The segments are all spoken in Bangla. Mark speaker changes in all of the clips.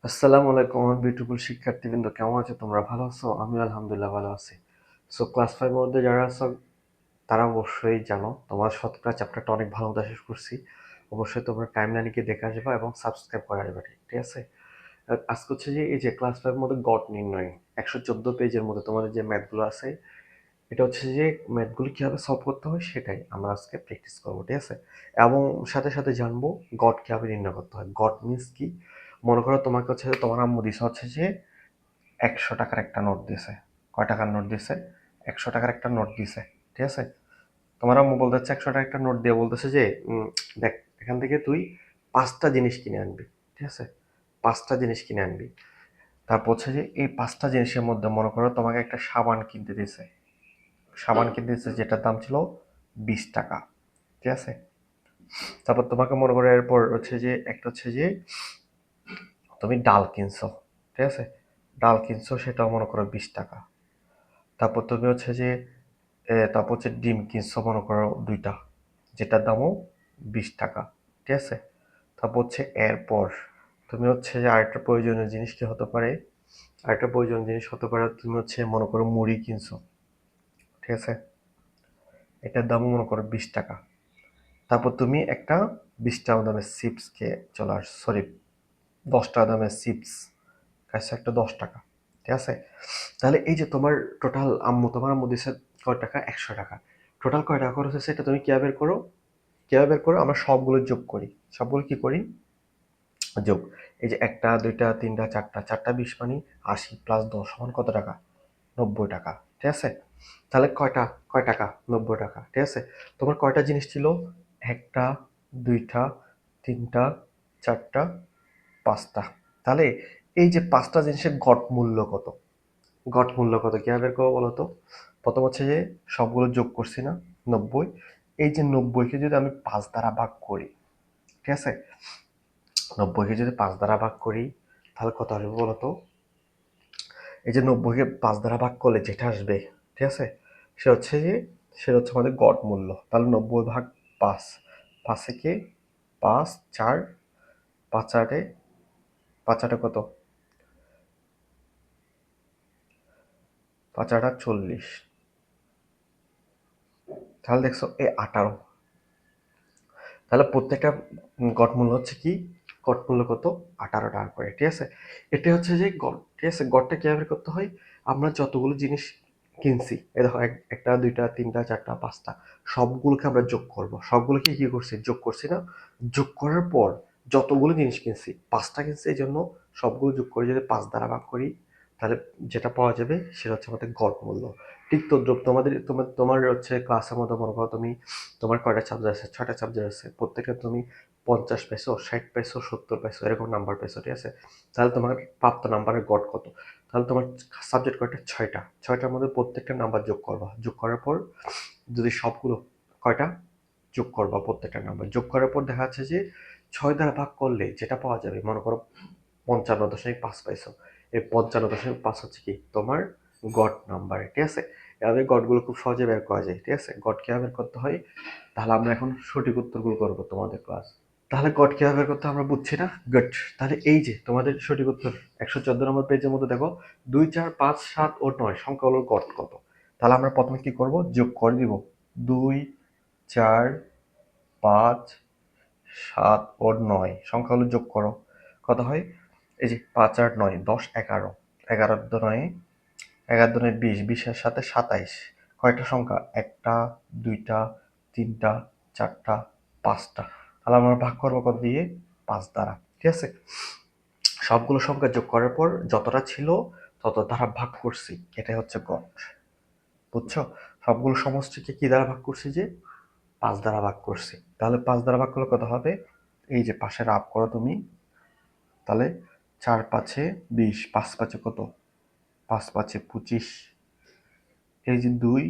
Speaker 1: আসসালামু আলাইকুম আমার বিউটিফুল শিক্ষার্থীবৃন্দ, কেমন আছো তোমরা? ভালো আছো? আমি আলহামদুলিল্লাহ ভালো আছি। সো ক্লাস 5 এর মধ্যে যারা আছো তারা অবশ্যই জানো তোমার শতকরা চ্যাপ্টারটা অনেক ভালো মতো শেষ করছি। অবশ্যই তোমরা টাইম লাইনে দেখে আসবা এবং সাবস্ক্রাইব করে আসবা, ঠিক আছে? আর আজকে হচ্ছে যে এই যে ক্লাস 5 এর মধ্যে গড় নির্ণয় 114 পেজের মধ্যে তোমাদের যে ম্যাথগুলো আছে, এটা হচ্ছে যে ম্যাথগুলো কিভাবে সলভ করতে হয় সেটাই আমরা আজকে প্র্যাকটিস করবো, ঠিক আছে? এবং সাথে সাথে জানবো গড় কিভাবে নির্ণয় করতে হয়। গড় মিন্স কি? মনে করো তোমাকে হচ্ছে যে তোমার আম্মু দিছে হচ্ছে যে 100 টাকার একটা নোট দিছে। কয় টাকার নোট দিছে? 100 টাকার একটা নোট দিছে, ঠিক আছে? তোমার আম্মু বলতেছে 100 টাকার একটা নোট দিয়ে বলতেছে যে দেখ, এখান থেকে তুই 5টা জিনিস কিনে আনবি, ঠিক আছে? 5টা জিনিস কিনে আনবি। তারপর হচ্ছে যে এই 5টা জিনিসের মধ্যে মনে করো তোমাকে একটা সাবান কিনতে দিছে। সাবান কিনতে দিছে যেটার দাম ছিল 20 টাকা, ঠিক আছে? তারপর তোমাকে মনে করো এরপর হচ্ছে যে একটা হচ্ছে যে তুমি ডাল কিনছো, ঠিক আছে? ডাল কিনছো, সেটাও মনে করো 20 টাকা। তারপর তুমি হচ্ছে যে তারপর হচ্ছে ডিম কিনছো মনে করো 2টা, যেটার দামও 20 টাকা, ঠিক আছে? তারপর হচ্ছে এরপর তুমি হচ্ছে যে আরেকটা প্রয়োজনীয় জিনিস কি হতে পারে? আরেকটা প্রয়োজনীয় জিনিস হতে পারে তুমি হচ্ছে মনে করো মুড়ি কিনছো, ঠিক আছে? এটার দামও মনে করো 20 টাকা। তারপর তুমি একটা 20 টাকা দামের চিপস খেয়ে চলে আস, সরি, 10 টাকা দামের চিপস খাইছো একটা 10 টাকা, ঠিক আছে? তাহলে এই যে তোমার আম্মু দিছে কয় টাকা? 100 টাকা। টোটাল কয় টাকা খরচ হচ্ছে এটা তুমি কিভাবে বের করো? কিভাবে বের করো? আমরা সবগুলো যোগ করি। সবগুলো কি করি? যোগ। এই যে একটা, দুইটা, তিনটা, চারটা, চারটা 20 মানে 80 প্লাস 10 সমান কত টাকা? 90 টাকা, ঠিক আছে? তাহলে কয় টাকা? 90 টাকা, ঠিক আছে? তোমার কয়টা জিনিস ছিল? একটা, দুইটা, তিনটা, চারটা, 5টা। তাহলে এই যে 5টা জিনিসের গড় মূল্য কত? গড় মূল্য কত কিভাবে বের করবো বলো তো? প্রথম হচ্ছে যে সবগুলো যোগ করছি না, 90। এই যে 90কে যদি আমি 5 দ্বারা ভাগ করি, ঠিক আছে? 90কে যদি 5 দ্বারা ভাগ করি তাহলে কত আসবে বলো তো? এই যে 90কে 5 দ্বারা ভাগ করলে যেটা আসবে, ঠিক আছে, সেটা হচ্ছে আমাদের গড় মূল্য। তাহলে 90 ভাগ 5, 5 থেকে 5, 4, 5 আটে, 5 আটে কত? 5 আটা 40। তাহলে দেখছো এই 18। তাহলে প্রত্যেকটা গড় মূল্য হচ্ছে কি? গড় মূল্য কত? 18 টাকা করে, ঠিক আছে? এটা হচ্ছে যে গড়, ঠিক আছে? গড়টা কিভাবে বের করতে হয়? আমরা যতগুলো জিনিস কিনছি, এই দেখো একটা, দুইটা, তিনটা, চারটা, 5টা, সবগুলোকে আমরা যোগ করব। সবগুলোকে কি করছি? যোগ করছি না? যোগ করার পর যতগুলো জিনিস কিনছি, 5টা কিনছি, এই জন্য সবগুলো যোগ করে যদি 5 দ্বারা ভাগ করি তাহলে যেটা পাওয়া যাবে সেটা হচ্ছে আমাদের গড় মূল্য। ঠিক তদ্রুপ তোমার হচ্ছে ক্লাসের মধ্যে মনে করো তুমি, তোমার কয়টা সাবজেক্ট আছে? 6টা সাবজেক্ট আছে। প্রত্যেকটা তুমি 50 পেয়েছো, 60 পেয়েছো, 70 পেয়েছো, এরকম নাম্বার পেয়েছো, ঠিক আছে? তাহলে তোমার প্রাপ্ত নাম্বারের গড় কত? তাহলে তোমার সাবজেক্ট কয়টা? 6টা। 6টার মধ্যে প্রত্যেকটা নাম্বার যোগ করবা। যোগ করার পর যদি সবগুলো কয়টা? যোগ করবা প্রত্যেকটা নাম্বার। যোগ করার পর দেখা যাচ্ছে যে 6 দ্বারা ভাগ করলে যেটা পাওয়া যাবে, মনে করো 55.5 পাইছো। এই 55.5 হচ্ছে কি? তোমার গড় নাম্বার, ঠিক আছে? এভাবে গড়গুলো খুব সহজে বের করা যায়, ঠিক আছে? গড় কিভাবে বের করতে হয় তাহলে আমরা এখন সঠিক উত্তরগুলো করবো তোমাদের ক্লাস। তাহলে গড় কিভাবে বের করতে হয় আমরা বুঝছি না? গুড। তাহলে এই যে তোমাদের সঠিক উত্তর 114 নম্বর পেজের মধ্যে দেখো 2, 4, 5, 7 ও 9 সংখ্যাগুলোর গড় কত? তাহলে আমরা প্রথমে কি করব? যোগ করে দিব। 2, 4, 5, 7 ও 9 সংখ্যাগুলো যোগ করো। কত হয়? এই যে 5 আর 9, 10, 11। 11 9, 11 9 20, 20-এর সাথে 27। কয়টা সংখ্যা? একটা, দুইটা, তিনটা, চারটা, 5টা। তাহলে আমরা ভাগ করবো কত দিয়ে? 5 দ্বারা, ঠিক আছে? সবগুলো সংখ্যা যোগ করার পর যতটা ছিল তত দ্বারা ভাগ করছি, এটাই হচ্ছে গড়। বুঝছো? সবগুলো সমষ্টিকে কি দ্বারা ভাগ করছি? যে 5 দ্বারা ভাগ করছি। তাহলে 5 দ্বারা ভাগ করলে কত হবে? এই যে পাশে রাফ করো তুমি। তাহলে 4 5-এ 20, 5 5-এ কত? 5 5-এ 25। এই যে 2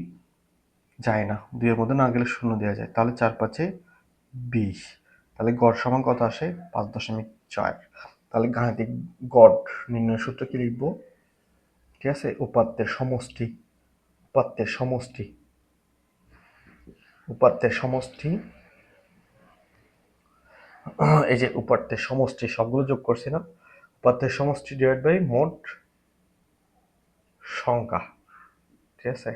Speaker 1: যায় না, 2 এর মধ্যে না গেলে শূন্য দেওয়া যায়। তাহলে 4 5-এ 20। তাহলে গড় সমান কত আসে? 5.4। তাহলে গাণিতিক গড় নির্ণয় সূত্র কি লিখবো? ঠিক আছে? উপাত্তের সমষ্টি, উপাত্তের সমষ্টি, উপাত্তের সমষ্টি। এই যে উপাত্তের সমষ্টি সবগুলো যোগ করছি না? উপাত্তের সমষ্টি ডিভাইড বাই মোট সংখ্যা, ঠিক আছে,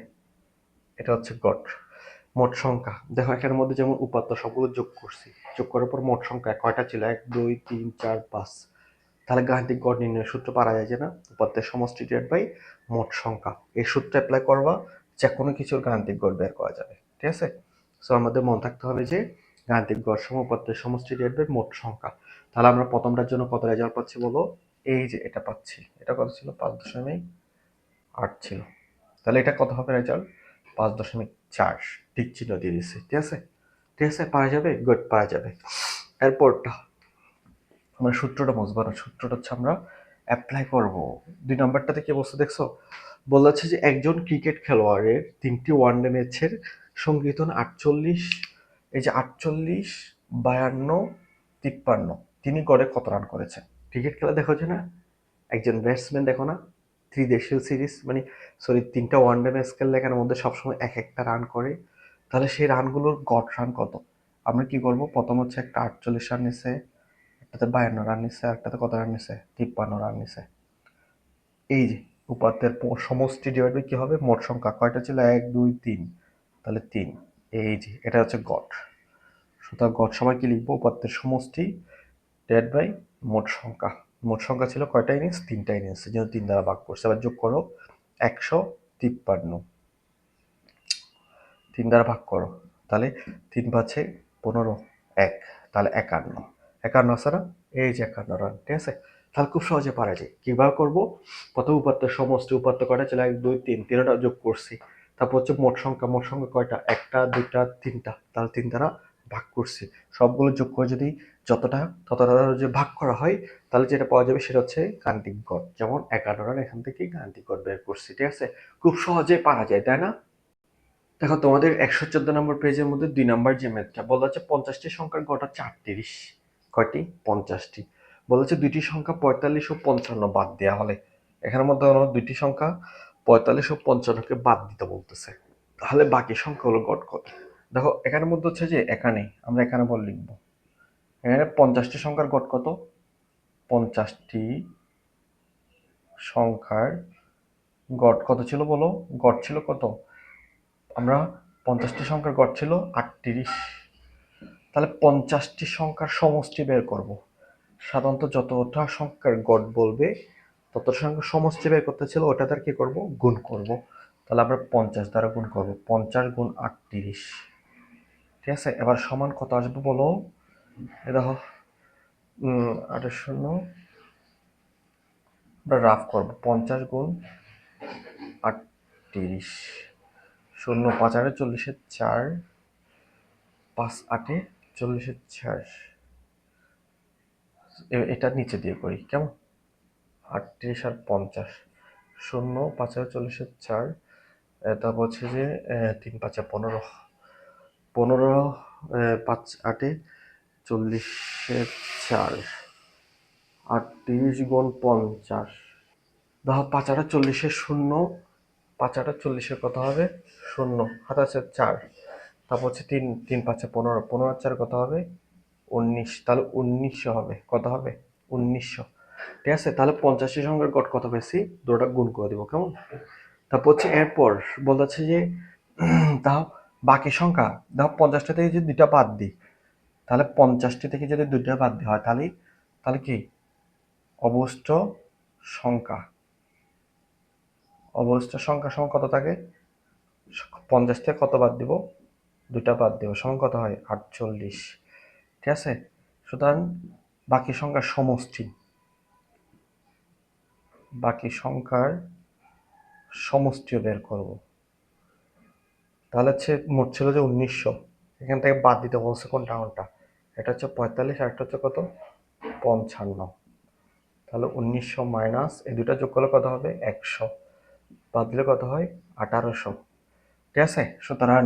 Speaker 1: এটা হচ্ছে গড় মোট সংখ্যা। দেখো এখানের মধ্যে যেমন উপাত্ত সবগুলো যোগ করছি, যোগ করার পর মোট সংখ্যা কয়টা ছিল, 1 2 3 4 5। তাহলে গাণিতিক গড় নির্ণয়ের সূত্র পারা যায় যে না, উপাত্তের সমষ্টি ডিভাইড বাই মোট সংখ্যা। এই সূত্র অ্যাপ্লাই করবা, যে কোনো কিছুর গাণিতিক গড় বের করা যাবে, ঠিক আছে। সো আমাদের মনে থাকতে হবে যে গাণিতিক গড় সমান উপাত্তের সমষ্টি ডিভাইড বাই মোট সংখ্যা। তাহলে আমরা প্রথমটার জন্য কত রেজাল্ট পাচ্ছি বলো, এই যে এটা পাচ্ছি, এটা কত ছিল, 5.8 ছিল। তাহলে এটা কত হবে রেজাল্ট, 5.4। ঠিক চিহ্ন দিয়ে দিচ্ছি, ঠিক আছে, ঠিক আছে, পারা যাবে, গুড, পারা যাবে। এরপরটা আমরা সূত্রটা বুঝবো না, সূত্রটা হচ্ছে আমরা অ্যাপ্লাই করব। 2 নম্বরটাতে কি বলছে দেখছো, বলেছে যে একজন ক্রিকেট খেলোয়াড়ের 3টি ওয়ানডে ম্যাচের সংগৃহীত 48, এই যে 48 52 53, তিনি গড়ে কত রান করেছেন। ক্রিকেট খেলা দেখো যে না, একজন ব্যাটসম্যান দেখো না, ত্রিদেশীয় সিরিজ মানে সরি 3টা ওয়ানডে ম্যাচ খেললে এখানের মধ্যে সবসময় এক একটা রান করে, তাহলে সেই রানগুলোর গড় রান কত। আমরা কি করব, প্রথম হচ্ছে একটা 48 রান নিছে, একটাতে 52 রান নিছে, একটাতে কত রান নিছে, 53 রান নিছে। এই যে উপাত্তের সমষ্টি ডিভাইড বাই কি হবে, মোট সংখ্যা কয়টা ছিল, 1 2 3, তাহলে 3। এই যে এটা হচ্ছে গড়। সুতরাং গড় সবাই কি লিখবো, উপাত্তের সমষ্টি ডিভাইড বাই মোট সংখ্যা। মোট সংখ্যা ছিল কয়টা ইনিংস, 3টা ইনিংস, যেন 3 দ্বারা ভাগ করছে। আবার যোগ করো, 153, 3 দ্বারা ভাগ করো, তাহলে 3 5 15, 1, তাহলে 51, 51 আছে না, এই যে 51 রান, ঠিক আছে। তাহলে খুব সহজে পারা যায়। কিভাবে করবো, প্রথম উপাত্তের সমষ্টি, উপাত্ত কয়টা ছিল, 1 2 3, তিনটা যোগ করছি। তারপর হচ্ছে মোট সংখ্যা, মোট সংখ্যা কয়টা, একটা দুইটা তিনটা, তাহলে 3 দ্বারা ভাগ করছি। সবগুলো যোগ করে যদি ততটা যদি ভাগ করা হয়, তাহলে যেটা পাওয়া যাবে সেটা হচ্ছে গাণিতিক গড়। যেমন 51 রান, এখান থেকে গাণিতিক গড় বের করছি, ঠিক আছে। খুব সহজে পারা যায়, তাই না। দেখো তোমাদের 114 নম্বর পেজের মধ্যে 2 নম্বর যে ম্যাথটা বলা হচ্ছে 50টি সংখ্যার গড় হচ্ছে 38, কয়টি, 50টি। বলেছে দুইটি সংখ্যা 45 ও 55 বাদ দেওয়া হলে, এখানের মধ্যে দুইটি সংখ্যা 45 ও 55কে বাদ দিতে বলতেছে, তাহলে বাকি সংখ্যা হলো গড় কত। দেখো এখানের মধ্যে হচ্ছে যে এখানে আমরা এখানে বল লিখবো, এখানে 50টি সংখ্যার গড় কত, 50টি সংখ্যার গড় কত ছিল বলো, গড় ছিল কত, আমরা 50টি সংখ্যার গড় ছিল 38, তাহলে 50টি সংখ্যার সমষ্টি বের করব। সাধারণত যতটা সংখ্যার গড় বলবে ততটা সংখ্যার সমষ্টি বের করতে ছিল, ওটা দ্বারা কি করব, গুণ করব। তাহলে আমরা 50 দ্বারা গুণ করব, 50 গুণ 38, ঠিক আছে। এবার সমান কত আসবে বলো, দেখো 28, আমরা রাফ করব, 50 গুণ 38, 0 5 8 40 4, 5 8 40 4, এটা নিচে দিয়ে করি কেমন, 38 আর 50, 0 5 আর 40 4, তারপর হচ্ছে যে 3 5 15, 15 5 8 40 4, 38 গুণ 50, দেখো 5 8 40, 0, 5 8 40 কত হবে, 0 হাত আছে 4, তারপর হচ্ছে 3 3 5 15, 15 4 কত হবে, 19, তাহলে 1900 হবে, কত হবে, 1900, ঠিক আছে। তাহলে 50টি সংখ্যার গড় কত পেয়েছি, দুটোটা গুণ করে দিব কেমন। তারপর হচ্ছে এরপর বলতেছে যে তাও বাকি সংখ্যা, দেখো 50টা থেকে যদি 2টা বাদ দিই, তাহলে 50টি থেকে যদি 2টা বাদ দেওয়া হয়, তাহলে তাহলে কি অবশিষ্ট সংখ্যা, অবশিষ্ট সংখ্যা সমান কত থাকে, 50 থেকে কত বাদ দিব, 2টা বাদ দিব, সমান কত হয়, 48, ঠিক আছে। সুতরাং বাকি সংখ্যার সমষ্টি, বাকি সংখ্যার সমষ্টিও বের করব। তাহলে হচ্ছে মোট ছিল যে 1900, এখান থেকে বাদ দিতে বলছে কোনটা কোনটা, এটা হচ্ছে 45 আর একটা হচ্ছে কত, 55, তাহলে 1900 মাইনাস এই দুটা যোগ করলে কত হবে, 100, বাদ দিলে কত হয়, 1800, ঠিক আছে। সুতরাং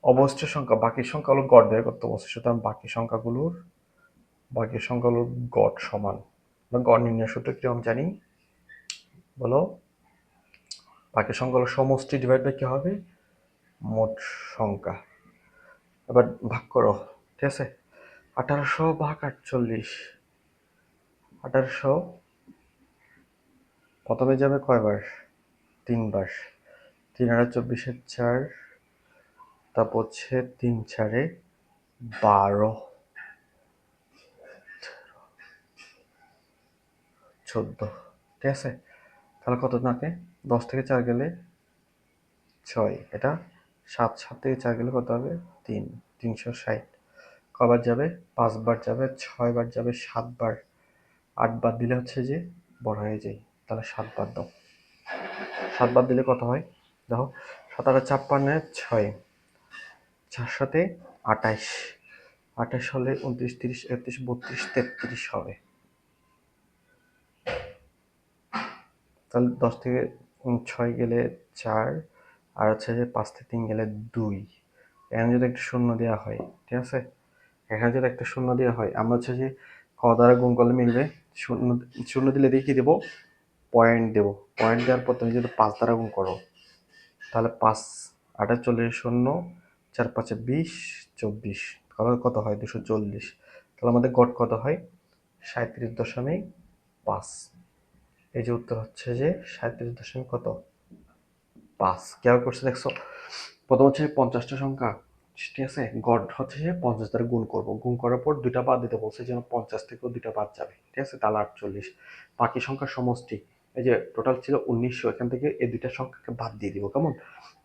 Speaker 1: অবশিষ্ট সংখ্যা, বাকি সংখ্যাগুলো গড় বের করতে বলছে, সুতরাং বাকি সংখ্যাগুলোর গড় সমান, গড় নির্ণয় সূত্র কিরকম জানি বলো, বাকি সংখ্যাগুলোর সমষ্টি ডিভাইড বাই কি হবে, মোট সংখ্যা। এবার ভাগ করো, ঠিক আছে, 1800 ভাগ 48, 1800 প্রথমে যাবে কয়বার? 3 বার। 3 আর 24 4, তারপর হচ্ছে 3 4 12, 14, ঠিক আছে? তাহলে কত থাকে? 10 থেকে 4 গেলে 6, এটা 7 থেকে 4 গেলে কত হবে? 3, 360। কবার যাবে? 5 বার যাবে, 6 বার যাবে, 7 বার, 8 বার দিলে হচ্ছে যে বড় হয়ে যায়। তাহলে 7 বার দাও। 7 বার দিলে কত হয়? দেখো, 7 আর 56, 6, 4 সাথে 28, 28 হলে 29, 30, 31, 32, 33 হবে। তাহলে 10 থেকে 6 গেলে 4, আর হচ্ছে যে 5 থেকে 3 গেলে 2। এখানে যদি একটা শূন্য দেওয়া হয়, ঠিক আছে? এখানে যদি একটা শূন্য দেওয়া হয়, আমরা হচ্ছে যে ক দ্বারা গুণ করলে মিলবে। শূন্য শূন্য দিলে দিয়ে কি দেবো? পয়েন্ট দেবো। পয়েন্ট দেওয়ার পর তুমি যদি 5 দ্বারা গুণ করো, তাহলে 5 8 40, শূন্য 4 5 20, 24, কত হয়? 240। তাহলে আমাদের গড় কত হয়? 37.5। এই যে উত্তর হচ্ছে যে 37.5। কেউ করছে দেখছো? প্রথম হচ্ছে 50টা সংখ্যা, ঠিক আছে? গড় হচ্ছে যে 50 দ্বারা গুণ করবো, গুণ করার পর 2টা বাদ দিতে বলছে, যেন 50 থেকেও 2টা বাদ যাবে, ঠিক আছে? তাহলে 48। বাকি সংখ্যার সমষ্টি, এই যে টোটাল ছিল 1900, এখান থেকে এই 2টা সংখ্যাকে বাদ দিয়ে দিব। কেমন?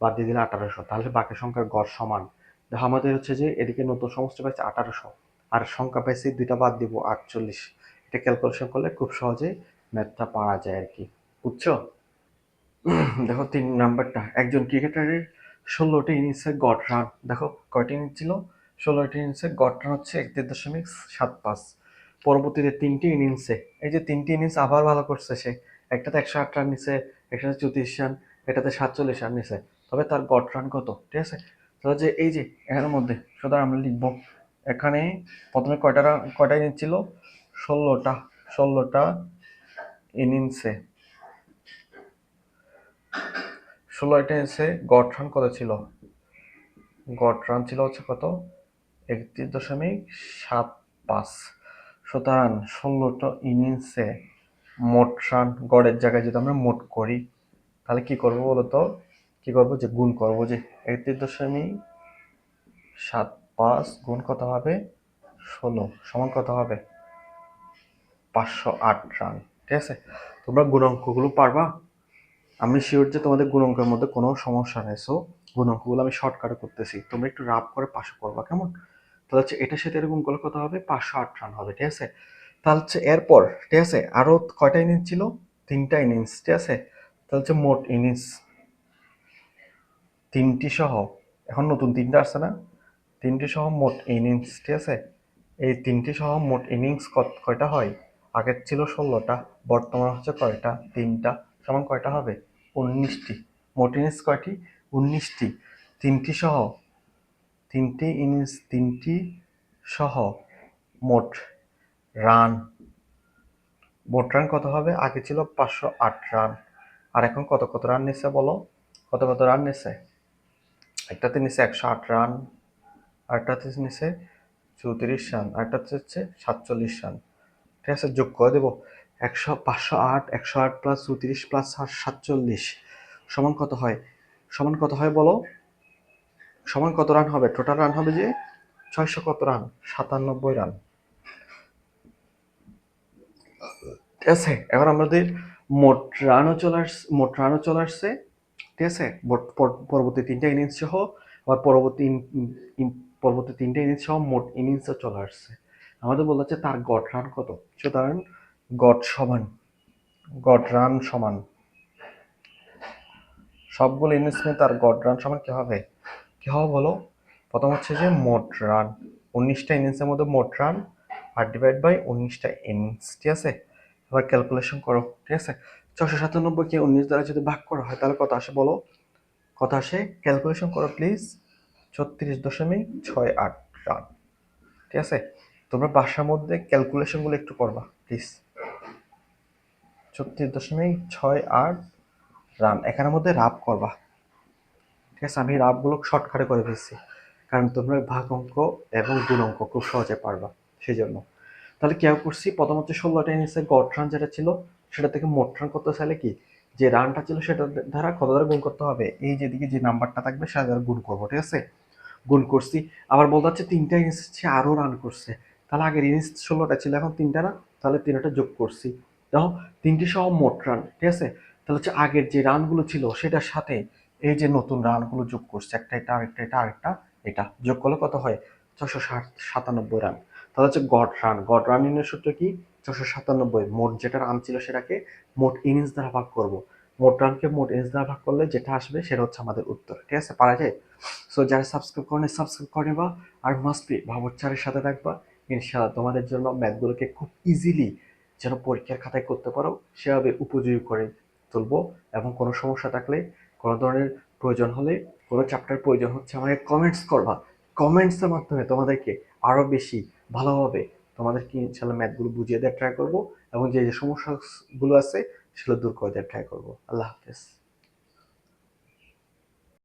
Speaker 1: বাদ দিয়ে দিলে 1800। তাহলে বাকি সংখ্যার গড় সমান। দেখো, আমাদের হচ্ছে যে এদিকে নতুন সমষ্টি পাইছে 1800, আর সংখ্যা পাইছি 2টা বাদ দিব 48। এটা ক্যালকুলেশন করলে খুব সহজে ম্যাথটা পারা যায় আর কি। বুঝছো? দেখো 3 নাম্বারটা, একজন ক্রিকেটারের 16টি ইনিংসে গড় রান, দেখো কয়টি ইনিংস ছিল? 16টি ইনিংসে গড় রান হচ্ছে 31.75। পরবর্তীতে 3টি ইনিংসে, এই যে 3টি ইনিংস আবার ভালো করছে সে, একটাতে 108 রান নিছে, একটাতে 34 রান, এটাতে 47 রান নিছে, তবে তার গড় রান কত? ঠিক আছে? তাহলে যে এই যে এখানের মধ্যে সুতরাং আমরা লিখবো, এখানে প্রথমে কয়টা ইনিংস ছিল? 16টা ইনিংসে, 16টা ইনিংসে গড় রান কত ছিল? গড় রান ছিল হচ্ছে কত? 31.75। সুতরাং 16টা ইনিংসে মোট রান, গড়ের জায়গায় যদি আমরা মোট করি, তাহলে কি করবো বলতো? কি করবো? যে গুণ করবো, যে 31.75 গুণ কত হবে? 16 সমান কত হবে? 508 রান, ঠিক আছে? তোমরা গুণাঙ্কগুলো পারবা? আমি শিওর যে তোমাদের গুণাঙ্কের মধ্যে কোনো সমস্যা নেই। সো গুণাঙ্কগুলো আমি শর্টকাটে করতেছি, তোমরা একটু রাফ করে পাশে করবা, কেমন? তাহলে হচ্ছে এটার সাথে এরকম করলে কত হবে? 508 রান হবে, ঠিক আছে? তাহলে হচ্ছে এরপর, ঠিক আছে, আরো কয়টা ইনিংস ছিল? 3টা ইনিংস, ঠিক আছে? তাহলে হচ্ছে মোট ইনিংস 3টি সহ, এখন নতুন 3টা আসছে না? 3টি সহ মোট ইনিংস, ঠিক আছে? এই 3টি সহ মোট ইনিংস কয়টা হয়? আগের ছিল 16টা, বর্তমান হচ্ছে কয়টা? 3টা, সমান কয়টা হবে? 19টি। মোট ইনিংস কয়টি? 19টি। 3টি সহ, 3টি ইনিংস, 3টি সহ মোট রান, মোট রান কত হবে? আগে ছিল 508 রান, আর এখন কত কত রান নিচ্ছে বলো? কত কত রান নিচ্ছে? একটাতে নিচ্ছে 108 রান, আরেকটাতে নিচ্ছে 34 রান, আরেকটাতে হচ্ছে 47 রান, ঠিক আছে? যোগ করে দেবো 508, 108 প্লাস 34 প্লাস 47 সমান কত হয়? সমান কত হয় বলো? সমান কত রান হবে? টোটাল রান হবে যে 600 কত রান? 97 রান, ঠিক আছে? এখন আমাদের মোট রানও চলে আসছে, ঠিক আছে? পরবর্তী 3টা ইনিংস সহ, আবার পরবর্তী 3টা ইনিংস সহ মোট ইনিংসও চলে আসছে। আমাদের বলা হচ্ছে তার গড় রান কত। সুতরাং গড় রান সমান সবগুলো ইনিংস নিয়ে তার গড় রান সমান কি হবে? কি হবে বলো? প্রথম হচ্ছে যে মোট রান, 19টা ইনিংসের মধ্যে মোট রান, আর ডিভাইড বাই 19টা ইনিংস, ঠিক আছে? এবার ক্যালকুলেশন করো, ঠিক আছে? 697 কে 19 দ্বারা যদি ভাগ করা হয়, তাহলে কত আসে বলো? কত আসে? ক্যালকুলেশন করো প্লিজ। 36.68 রান, ঠিক আছে? তোমরা বাসার মধ্যে ক্যালকুলেশনগুলো একটু করবা প্লিজ। 36.68 রান, এখানের মধ্যে রাফ করবা, ঠিক আছে? আমি রাফগুলো শর্টকাটে করে ফেলছি, কারণ তোমরা ভাগ অঙ্ক এবং গুণ অঙ্ক খুব সহজে পারবা, সেই জন্য। তাহলে কেউ করছি, প্রথম হচ্ছে 16টা ইনিংসে গড় রান যেটা ছিল সেটা থেকে মোট রান করতে চাইলে কি, যে রানটা ছিল সেটা দ্বারা কত দ্বারা গুণ করতে হবে, এই যেদিকে যে নাম্বারটা থাকবে সেটা দ্বারা গুণ করবো, ঠিক আছে? গুণ করছি। আবার বলতে হচ্ছে 3টা ইনিংস সে আরও রান করছে, তাহলে আগের ইনিংস 16টা ছিল, এখন 3টা না, তাহলে 3টা যোগ করছি, দেখো 3টি সহ মোট রান, ঠিক আছে? তাহলে হচ্ছে আগের যে রানগুলো ছিল সেটার সাথে এই যে নতুন রানগুলো যোগ করছে, একটা এটা আরেকটা এটা আরেকটা এটা যোগ করলে কত হয়, 497 রান। তাহলে হচ্ছে গড় রান নির্ণয়ের সূত্র কি, 497, মোট যেটা রান ছিল সেটাকে মোট ইনিংস দ্বারা ভাগ করব, মোট রানকে মোট ইনিংস দ্বারা ভাগ করলে যেটা আসবে সেটা হচ্ছে আমাদের উত্তর, ঠিক আছে? পারা যায়? সো যারা সাবস্ক্রাইব করে নিবা, আর মাস্ট বি ভাবুচ্চারের সাথে থাকবা। ইনশাআল্লাহ তোমাদের জন্য ম্যাথগুলোকে খুব ইজিলি যেন পরীক্ষার খাতায় করতে পারো সেভাবে উপযোগী করে তুলবো। এবং কোনো সমস্যা থাকলে, কোনো ধরনের প্রয়োজন হলে, কোনো চ্যাপ্টার প্রয়োজন হচ্ছে, আমাকে কমেন্টস করবা। কমেন্টসের মাধ্যমে তোমাদেরকে আরও বেশি ভালোভাবে তোমাদেরকে ইনশাআল্লাহ ম্যাথগুলো বুঝিয়ে দেওয়ার ট্রাই করবো, এবং যে যে সমস্যাগুলো আছে সেগুলো দূর করে দেওয়ার ট্রাই করবো। আল্লাহ হাফেজ।